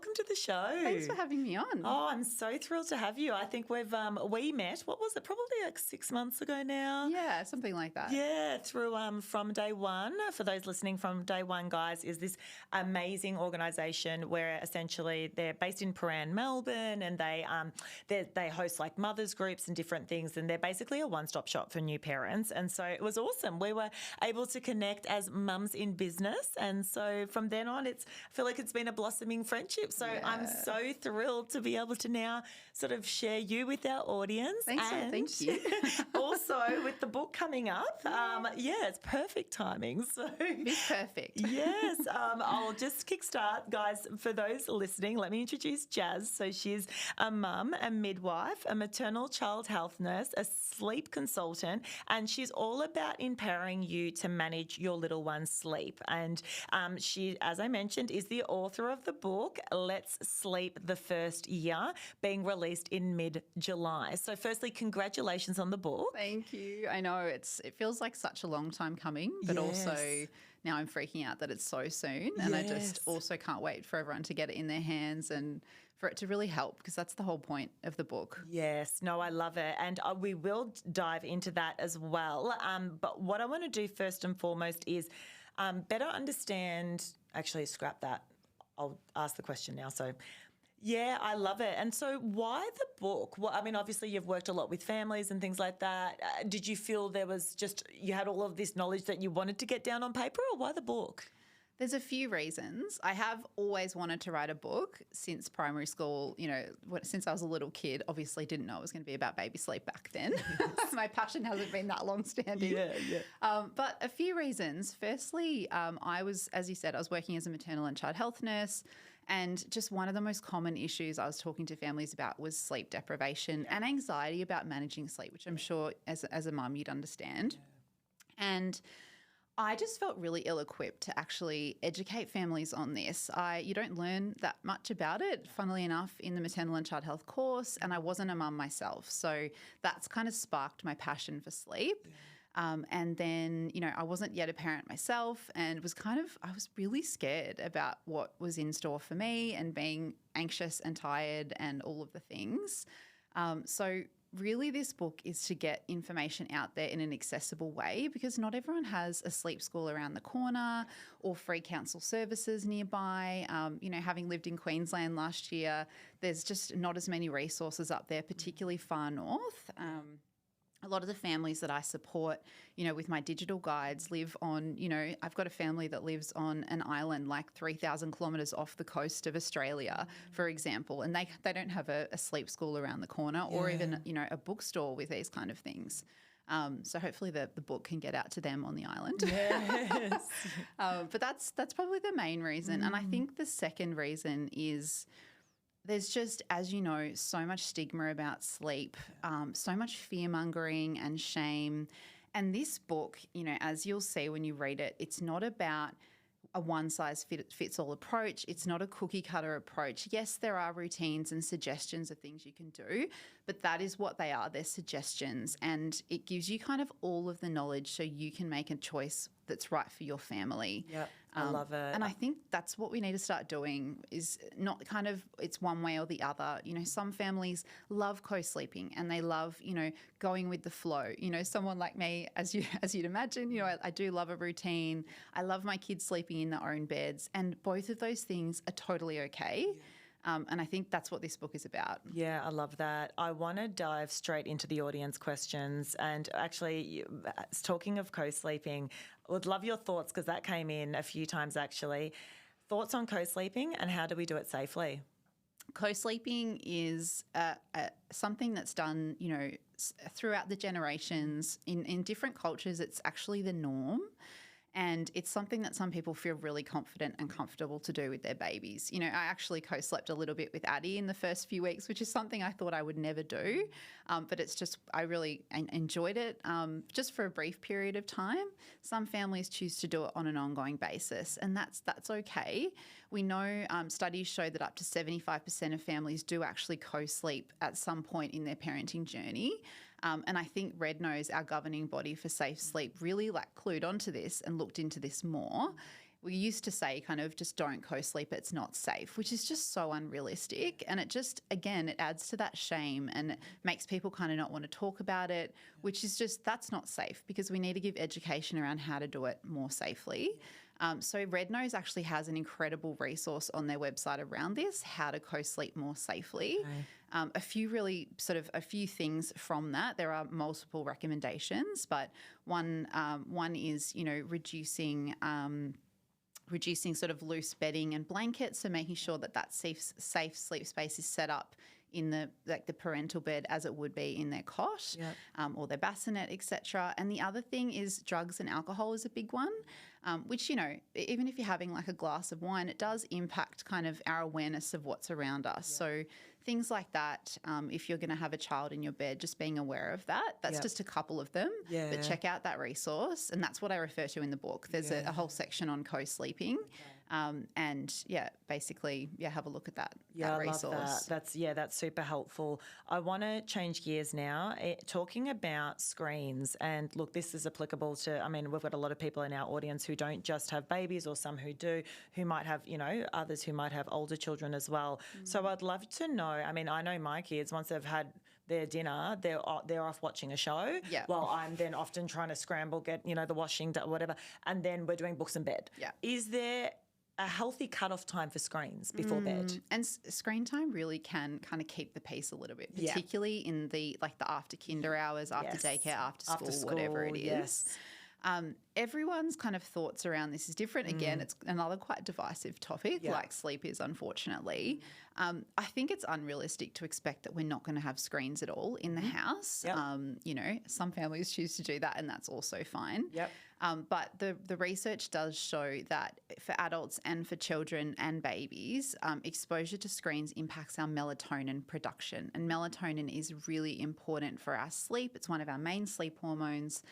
Welcome to the show. Thanks for having me on. Oh, I'm so thrilled to have you. I think we met, what was it, probably like 6 months ago now? Yeah, something like that. Yeah, through From Day One. For those listening, From Day One, guys, is this amazing organisation where essentially they're based in Paran, Melbourne, and they host like mothers groups and different things, and they're basically a one-stop shop for new parents. And so it was awesome. We were able to connect as mums in business, and so from then on, I feel like it's been a blossoming friendship. So yeah. I'm so thrilled to be able to now sort of share you with our audience. Thank you. Also with the book coming up. It's perfect timing. So it's perfect. Yes. I'll just kickstart. Guys, for those listening, let me introduce Jazz. So she's a mum, a midwife, a maternal child health nurse, a sleep consultant, and she's all about empowering you to manage your little one's sleep. And she, as I mentioned, is the author of the book, Let's Sleep the First Year, being released in mid-July. So firstly, congratulations on the book. Thank you. I know it feels like such a long time coming, but also now I'm freaking out that it's so soon. And I just also can't wait for everyone to get it in their hands and for it to really help, because that's the whole point of the book. Yes. No, I love it. And we will dive into that as well. But what I want to do first and foremost is better understand, actually scrap that. I'll ask the question now. So, yeah, I love it. And so why the book? Well, I mean, obviously you've worked a lot with families and things like that. Did you feel you had all of this knowledge that you wanted to get down on paper, or why the book? There's a few reasons. I have always wanted to write a book since primary school, since I was a little kid. Obviously didn't know it was going to be about baby sleep back then. My passion hasn't been that long standing. Yeah. But a few reasons. Firstly, I was working as a maternal and child health nurse, and just one of the most common issues I was talking to families about was sleep deprivation and anxiety about managing sleep, which I'm sure as a mum you'd understand. Yeah. And I just felt really ill-equipped to actually educate families on this. You don't learn that much about it, funnily enough, in the maternal and child health course, and I wasn't a mum myself. So that's kind of sparked my passion for sleep. Yeah. And then, I wasn't yet a parent myself, and I was really scared about what was in store for me and being anxious and tired and all of the things. So really, this book is to get information out there in an accessible way, because not everyone has a sleep school around the corner or free counsel services nearby. Having lived in Queensland last year, there's just not as many resources up there, particularly far north. A lot of the families that I support, with my digital guides live on, I've got a family that lives on an island like 3,000 kilometres off the coast of Australia, for example, and they don't have a sleep school around the corner or even, a bookstore with these kind of things. So hopefully the book can get out to them on the island. Yes. But that's probably the main reason. And I think the second reason is there's just, as you know, so much stigma about sleep, so much fear-mongering and shame. And this book, as you'll see when you read it, it's not about a one-size-fits-all approach. It's not a cookie-cutter approach. Yes, there are routines and suggestions of things you can do, but that is what they are. They're suggestions, and it gives you kind of all of the knowledge so you can make a choice that's right for your family. Yeah, I love it. And I think that's what we need to start doing, is not kind of it's one way or the other. Some families love co-sleeping and they love, going with the flow. Someone like me, as you'd imagine, I do love a routine. I love my kids sleeping in their own beds, and both of those things are totally okay. Yeah. And I think that's what this book is about. Yeah, I love that. I want to dive straight into the audience questions. And actually, talking of co-sleeping, I would love your thoughts, because that came in a few times actually. Thoughts on co-sleeping and how do we do it safely? Co-sleeping is something that's done, throughout the generations. In different cultures, it's actually the norm. And it's something that some people feel really confident and comfortable to do with their babies. I actually co-slept a little bit with Addie in the first few weeks, which is something I thought I would never do. But it's just, I really enjoyed it just for a brief period of time. Some families choose to do it on an ongoing basis, and that's okay. We know studies show that up to 75% of families do actually co-sleep at some point in their parenting journey. And I think Red Nose, our governing body for safe sleep, really clued onto this and looked into this more. we used to say kind of just don't co-sleep, it's not safe, which is just so unrealistic. And it just, again, it adds to that shame and it makes people kind of not want to talk about it, which is just, that's not safe, because we need to give education around how to do it more safely. So Red Nose actually has an incredible resource on their website around this, how to co-sleep more safely. Okay. A few things from that. There are multiple recommendations, but one is, reducing sort of loose bedding and blankets, so making sure that safe sleep space is set up in the parental bed as it would be in their cot, or their bassinet, etc. And the other thing is drugs and alcohol is a big one, which, even if you're having like a glass of wine, it does impact kind of our awareness of what's around us. So things like that, if you're going to have a child in your bed, just being aware of that. That's just a couple of them. Yeah. But check out that resource, and that's what I refer to in the book. There's a whole section on co-sleeping. And basically, have a look at that. Yeah, that I resource. love that. That's super helpful. I want to change gears now, talking about screens. And look, this is applicable to, we've got a lot of people in our audience who don't just have babies, or some who do, who might have, others who might have older children as well. So I'd love to know, I know my kids, once they've had their dinner, they're off watching a show, while I'm then often trying to scramble, get, the washing, whatever, and then we're doing books in bed. Yeah. Is there a healthy cutoff time for screens before bed? And screen time really can kind of keep the peace a little bit, particularly in the after kinder hours, after daycare, after school, whatever it is. Yes. Everyone's kind of thoughts around this is different. Again, it's another quite divisive topic, like sleep is, unfortunately. I think it's unrealistic to expect that we're not going to have screens at all in the house. Some families choose to do that, and that's also fine. But the research does show that for adults and for children and babies, exposure to screens impacts our melatonin production. And melatonin is really important for our sleep. It's one of our main sleep hormones.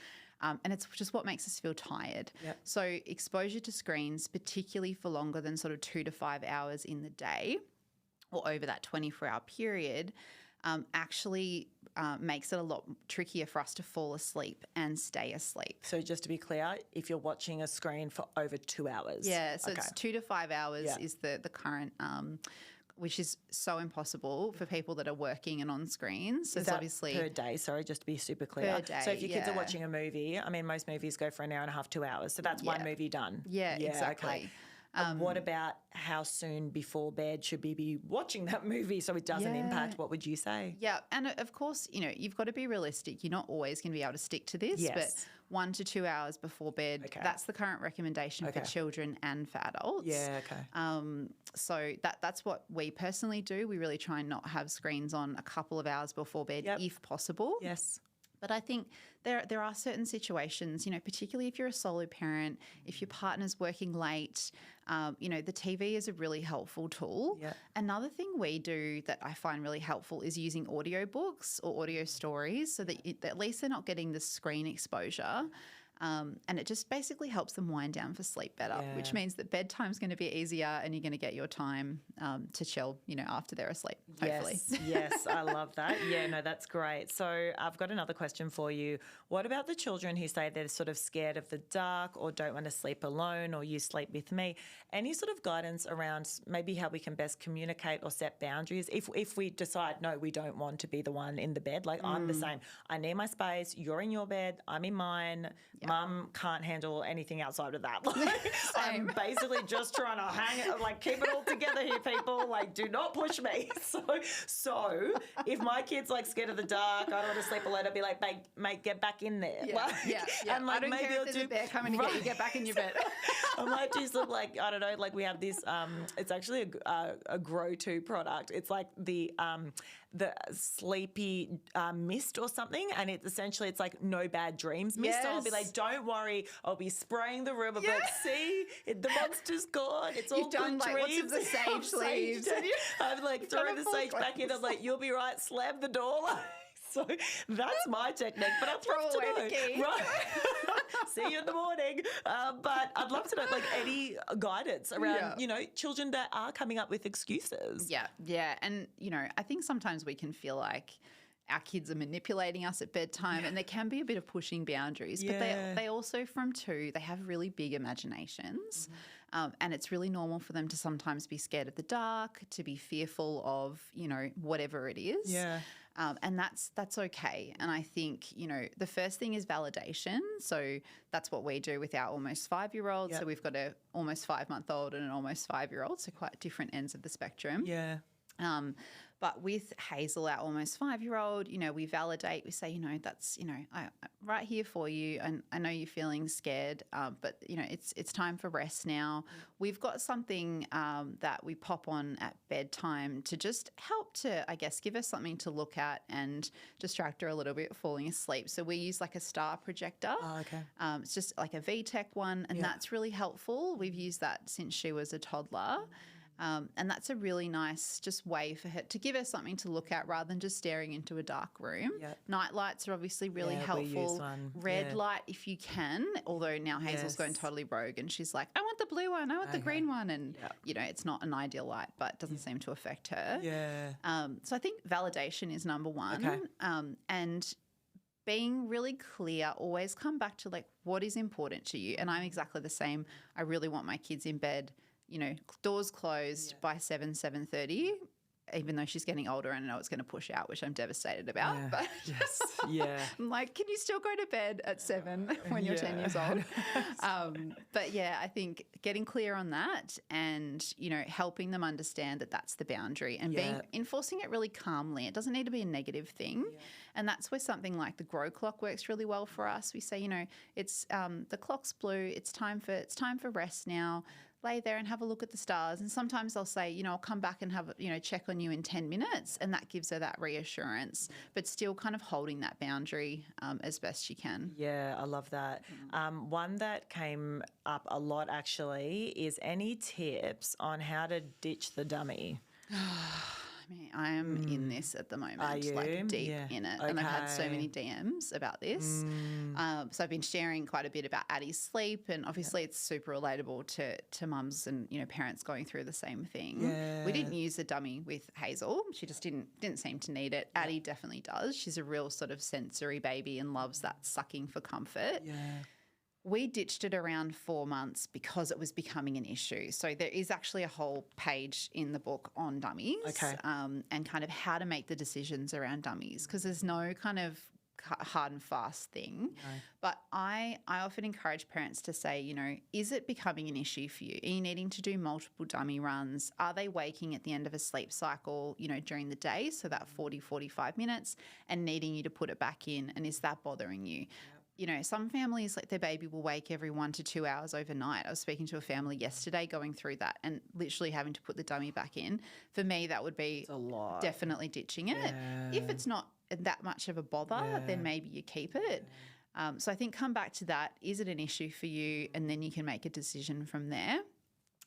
And it's just what makes us feel tired. So exposure to screens, particularly for longer than sort of 2 to 5 hours in the day or over that 24-hour period, actually makes it a lot trickier for us to fall asleep and stay asleep. So just to be clear, if you're watching a screen for over 2 hours. Yeah, so it's 2 to 5 hours is the current which is so impossible for people that are working and on screens. So is that obviously per day? Sorry, just to be super clear. Per day, so if your kids are watching a movie, most movies go for an hour and a half, 2 hours. So that's one movie done. Yeah, exactly. Okay. What about how soon before bed should we be watching that movie so it doesn't impact? What would you say? Yeah, and of course, you've got to be realistic. You're not always going to be able to stick to this, but 1 to 2 hours before bed, that's the current recommendation for children and for adults. Yeah, okay. So that's what we personally do. We really try and not have screens on a couple of hours before bed if possible. Yes. But I think there are certain situations, particularly if you're a solo parent, if your partner's working late, the TV is a really helpful tool. Yep. Another thing we do that I find really helpful is using audiobooks or audio stories so that at least they're not getting the screen exposure. And it just basically helps them wind down for sleep better, which means that bedtime's going to be easier and you're going to get your time to chill, after they're asleep, hopefully. Yes, I love that. Yeah, no, that's great. So I've got another question for you. What about the children who say they're sort of scared of the dark or don't want to sleep alone or you sleep with me? Any sort of guidance around maybe how we can best communicate or set boundaries if we decide, no, we don't want to be the one in the bed? Like I'm the same. I need my space. You're in your bed. I'm in mine. Mum can't handle anything outside of that. I'm basically just trying to keep it all together here, people. Do not push me. So if my kid's scared of the dark, I don't want to sleep alone, I'd be like, mate, get back in there. And I don't maybe care if there's a bear coming to get you, get back in your bed. I might do some I don't know, we have this, it's actually a Grow 2 product. It's the sleepy mist or something, and it's no bad dreams mist. So I'll be like, don't worry, I'll be spraying the room. I'll be like, see, the monster's gone. It's all You've done good dreams. What's the sage leaves? I'm throwing the sage back in. I'm like, you'll be right. Slam the door. So that's my technique. But I'd love to know. The key. Right. See you in the morning. But I'd love to know any guidance around, children that are coming up with excuses. Yeah. And, I think sometimes we can feel like our kids are manipulating us at bedtime and there can be a bit of pushing boundaries. But they also, from 2, they have really big imaginations. And it's really normal for them to sometimes be scared of the dark, to be fearful of, whatever it is. Yeah. And that's okay. And I think, the first thing is validation. So that's what we do with our almost 5-year-old. Yep. So we've got a almost 5-month-old and an almost 5-year-old. So quite different ends of the spectrum. Yeah. But with Hazel, our almost 5-year-old, we validate. We say, that's, I'm right here for you. And I know you're feeling scared, but, it's time for rest now. We've got something that we pop on at bedtime to just help to, I guess, give her something to look at and distract her a little bit falling asleep. So we use like a star projector. Oh, okay. It's just like a VTech one, and that's really helpful. We've used that since she was a toddler. And that's a really nice just way for her to give her something to look at rather than just staring into a dark room. Yep. Night lights are obviously really We helpful. use one. Red light if you can, although now Hazel's going totally rogue and she's like, I want the blue one, I want the green one. And, it's not an ideal light, but it doesn't seem to affect her. Yeah. So I think validation is number one. Okay. And being really clear, always come back to like what is important to you. And I'm exactly the same. I really want my kids in bed, doors closed by 7:30, even though she's getting older and I know it's going to push out, which I'm devastated about. Yeah. But Yes. Yeah. I'm like, can you still go to bed at 7 when you're 10 years old? But yeah, I think getting clear on that and, helping them understand that that's the boundary and enforcing it really calmly. It doesn't need to be a negative thing. Yeah. And that's where something like the grow clock works really well for us. We say, it's the clock's blue. It's time for rest now. Lay there and have a look at the stars. And sometimes I'll say, I'll come back and have, check on you in 10 minutes. And that gives her that reassurance, but still kind of holding that boundary as best she can. Yeah, I love that. One that came up a lot actually is any tips on how to ditch the dummy? I am in this at the moment, like deep in it. Okay. And I've had so many DMs about this. So I've been sharing quite a bit about Addie's sleep, and obviously it's super relatable to mums and parents going through the same thing. Yeah. We didn't use a dummy with Hazel. She just didn't seem to need it. Addie definitely does. She's a real sort of sensory baby and loves that sucking for comfort. Yeah. We ditched it around 4 months because it was becoming an issue. So there is actually a whole page in the book on dummies, and kind of how to make the decisions around dummies, because there's no kind of hard and fast thing. No. But I often encourage parents to say, is it becoming an issue for you? Are you needing to do multiple dummy runs? Are they waking at the end of a sleep cycle, during the day, so that 40, 45 minutes, and needing you to put it back in? And is that bothering you? Some families, like their baby will wake every 1 to 2 hours overnight. I was speaking to a family yesterday going through that and literally having to put the dummy back in. For me, that would be a lot. Definitely ditching it. Yeah. If it's not that much of a bother, then maybe you keep it. So I think come back to that. Is it an issue for you? And then you can make a decision from there.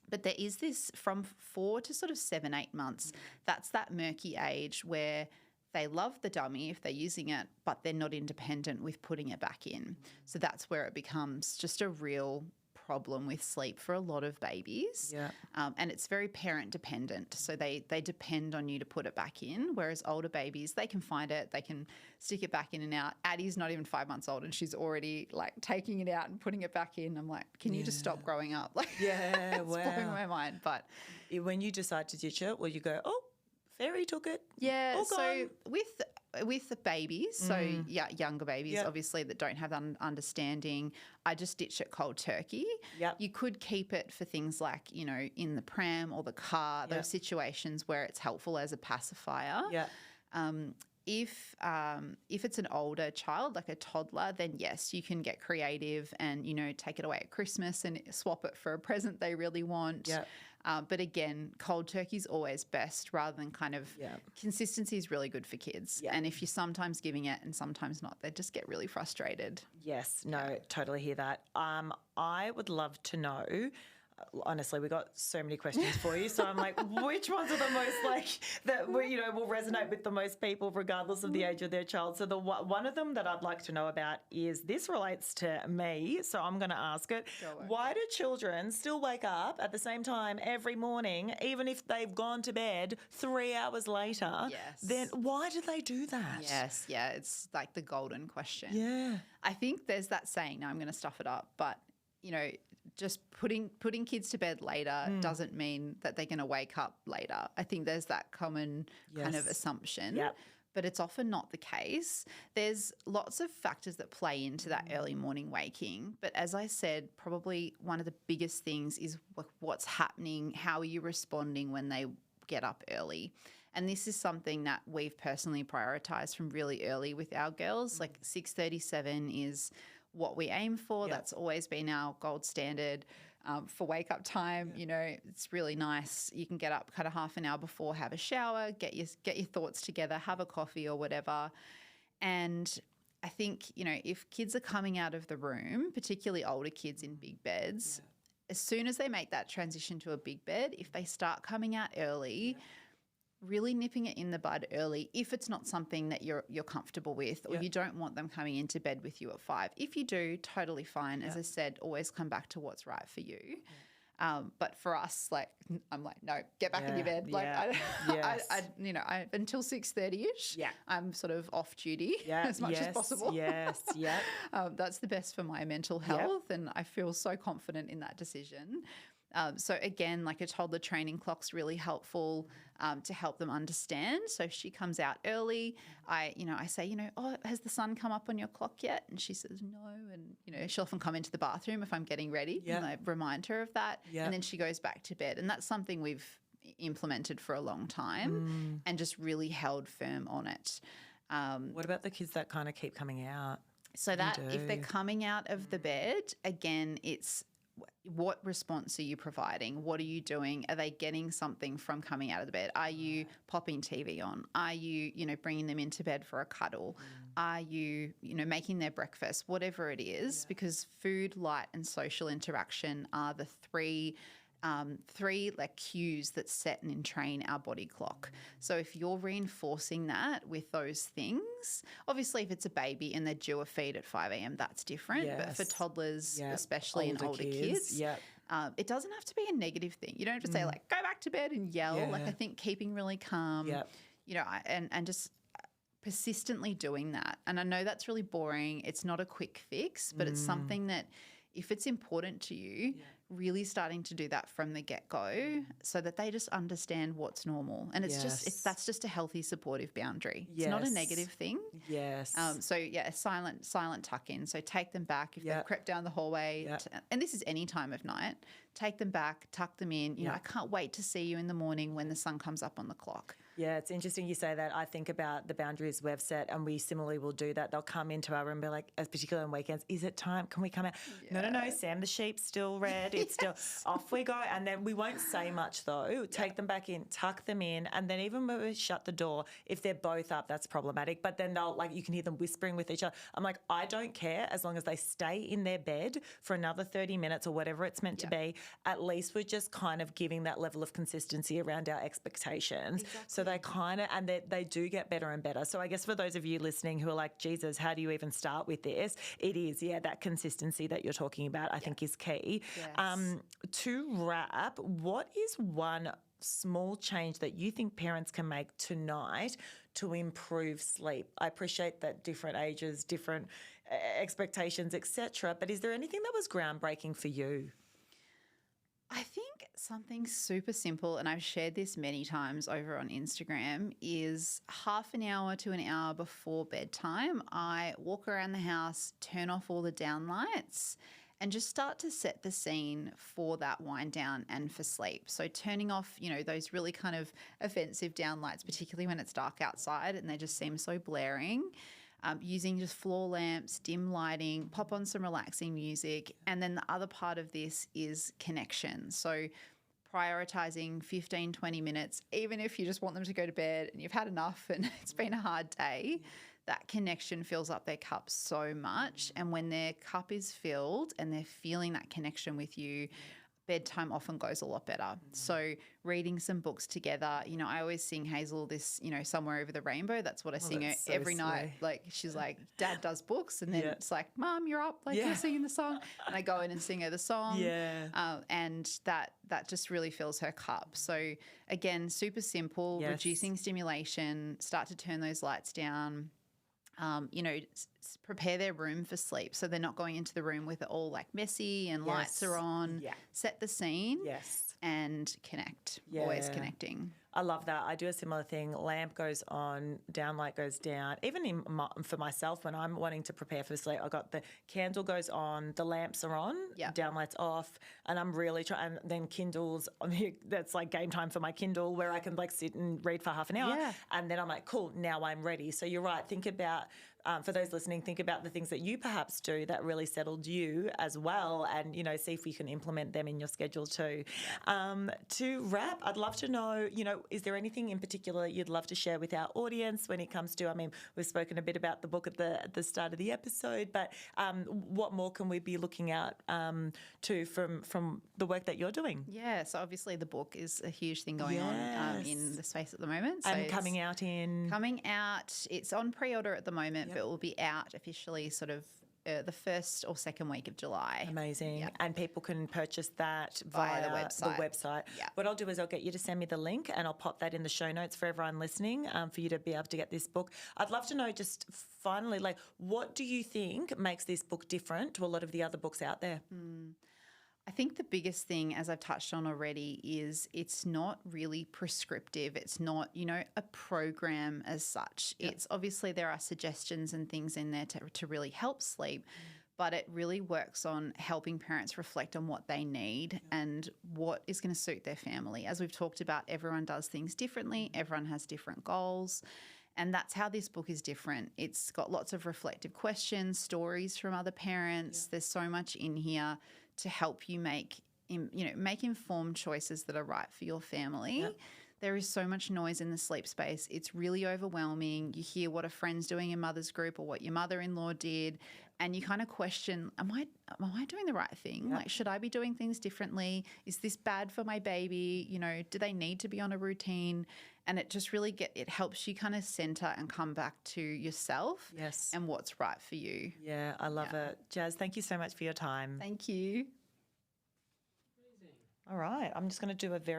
But there is this from 4 to sort of 7, 8 months. That's that murky age where they love the dummy if they're using it, but they're not independent with putting it back in. So that's where it becomes just a real problem with sleep for a lot of babies. Yeah. And it's very parent dependent. So they depend on you to put it back in, whereas older babies, they can find it, they can stick it back in and out. Addie's not even 5 months old and she's already like taking it out and putting it back in. I'm like, can you just stop growing up? Like, it's blowing my mind. But when you decide to ditch it, will you go, oh, Fairy took it. Yeah, all so gone. with the babies, so younger babies, obviously that don't have that understanding, I just ditch it cold turkey. Yep. You could keep it for things like, in the pram or the car, those situations where it's helpful as a pacifier. Yeah. If it's an older child, like a toddler, then yes, you can get creative and, take it away at Christmas and swap it for a present they really want. Yeah. But again, cold turkey is always best rather than kind of consistency is really good for kids. Yeah. And if you're sometimes giving it and sometimes not, they just get really frustrated. Yes, no, totally hear that. I would love to know, honestly, we got so many questions for you. So I'm like, which ones are the most that will resonate with the most people regardless of the age of their child? So one of them that I'd like to know about is, this relates to me, so I'm going to ask it. Why do children still wake up at the same time every morning, even if they've gone to bed 3 hours later? Yes. Then why do they do that? Yes, yeah, it's like the golden question. Yeah. I think there's that saying, now I'm going to stuff it up, but just putting kids to bed later doesn't mean that they're going to wake up later. I think there's that common kind of assumption. Yep. But it's often not the case. There's lots of factors that play into that early morning waking. But as I said, probably one of the biggest things is what's happening, how are you responding when they get up early? And this is something that we've personally prioritised from really early with our girls. Like 6:37 is what we aim for. Yep. That's always been our gold standard. For wake up time, you know, it's really nice. You can get up kind of half an hour before, have a shower, get your thoughts together, have a coffee or whatever. And I think, you know, if kids are coming out of the room, particularly older kids in big beds, as soon as they make that transition to a big bed, if they start coming out early, really nipping it in the bud early if it's not something that you're comfortable with, or you don't want them coming into bed with you at 5. If you do, totally fine. As I said, always come back to what's right for you. But for us, like, I'm like, no, get back in your bed. Like, I until 6:30ish, I'm sort of off duty as much as possible. Yes, yeah. That's the best for my mental health, and I feel so confident in that decision. So again, like a toddler training clock's really helpful to help them understand. So if she comes out early, I say, oh, has the sun come up on your clock yet? And she says no. And, she'll often come into the bathroom if I'm getting ready and I remind her of that. And then she goes back to bed. And that's something we've implemented for a long time and just really held firm on it. What about the kids that kind of keep coming out? So that if they're coming out of the bed, again, it's what response are you providing? What are you doing? Are they getting something from coming out of the bed? Are you popping TV on? Are you, bringing them into bed for a cuddle? Are you, making their breakfast? Whatever it is, because food, light and social interaction are the three like cues that set and entrain our body clock. So if you're reinforcing that with those things, obviously if it's a baby and they're due a feed at 5 a.m, that's different. But for toddlers, especially and older kids, it doesn't have to be a negative thing. You don't have to say like, go back to bed and yell. Like I think keeping really calm, and just persistently doing that. And I know that's really boring. It's not a quick fix, but it's something that if it's important to you, really starting to do that from the get-go so that they just understand what's normal. And it's that's just a healthy, supportive boundary. It's not a negative thing. Yes. A silent tuck-in. So take them back if they've crept down the hallway. And this is any time of night. Take them back, tuck them in. I can't wait to see you in the morning when the sun comes up on the clock. Yeah, it's interesting you say that. I think about the boundaries we've set, and we similarly will do that. They'll come into our room and be like, particularly on weekends, is it time? Can we come out? No, Sam, the sheep's still red. It's still off we go. And then we won't say much though. Take them back in, tuck them in, and then even when we shut the door, if they're both up, that's problematic. But then you can hear them whispering with each other. I'm like, I don't care as long as they stay in their bed for another 30 minutes or whatever it's meant to be. At least we're just kind of giving that level of consistency around our expectations. Exactly. So they kind of, and they do get better and better. So I guess for those of you listening who are like, Jesus, how do you even start with this? It is, that consistency that you're talking about, I think is key. Yes. To wrap, what is one small change that you think parents can make tonight to improve sleep? I appreciate that different ages, different expectations, etc. But is there anything that was groundbreaking for you? I think something super simple, and I've shared this many times over on Instagram, is half an hour to an hour before bedtime, I walk around the house, turn off all the down lights, and just start to set the scene for that wind down and for sleep. So turning off, those really kind of offensive down lights, particularly when it's dark outside and they just seem so blaring. Using just floor lamps, dim lighting, pop on some relaxing music. And then the other part of this is connection. So prioritizing 15, 20 minutes, even if you just want them to go to bed and you've had enough and it's been a hard day, that connection fills up their cup so much. And when their cup is filled and they're feeling that connection with you, bedtime often goes a lot better. So reading some books together, I always sing Hazel this, Somewhere Over the Rainbow. That's what I sing her every night. Like she's like, Dad does books. And then it's like, Mom, you're up. Like you're singing the song. And I go in and sing her the song. And that just really fills her cup. So again, super simple, reducing stimulation, start to turn those lights down. prepare their room for sleep. So they're not going into the room with it all like messy and lights are on. Yeah. Set the scene. Yes. And connect. Yeah. Always connecting. I love that. I do a similar thing. Lamp goes on, down light goes down. Even for myself, when I'm wanting to prepare for sleep, I got the candle goes on, the lamps are on, down light's off, and I'm really trying. And then Kindle's on here. That's like game time for my Kindle, where I can like sit and read for half an hour, and then I'm like, cool, now I'm ready. So you're right. Think about. For those listening, think about the things that you perhaps do that really settled you as well, and see if we can implement them in your schedule too. To wrap, I'd love to know, is there anything in particular you'd love to share with our audience when it comes to? I mean, we've spoken a bit about the book at the start of the episode, but what more can we be looking out to from the work that you're doing? Yeah, so obviously the book is a huge thing going on in the space at the moment. So and coming out, it's on pre-order at the moment. But it will be out officially sort of the first or second week of July. Amazing. Yep. And people can purchase that via the website. Yep. What I'll do is I'll get you to send me the link and I'll pop that in the show notes for everyone listening for you to be able to get this book. I'd love to know just finally, like, what do you think makes this book different to a lot of the other books out there? I think the biggest thing, as I've touched on already, is it's not really prescriptive. It's not, a program as such. Yep. It's obviously there are suggestions and things in there to really help sleep, but it really works on helping parents reflect on what they need and what is going to suit their family. As we've talked about, everyone does things differently. Everyone has different goals. And that's how this book is different. It's got lots of reflective questions, stories from other parents. There's so much in here to help you make informed choices that are right for your family. Yep. There is so much noise in the sleep space. It's really overwhelming. You hear what a friend's doing in mother's group or what your mother-in-law did, and you kind of question, am I doing the right thing? Yep. Like, should I be doing things differently? Is this bad for my baby? Do they need to be on a routine? And it just really it helps you kind of center and come back to yourself and what's right for you. Yeah, I love it. Jazz, thank you so much for your time. Thank you. All right, I'm just going to do a very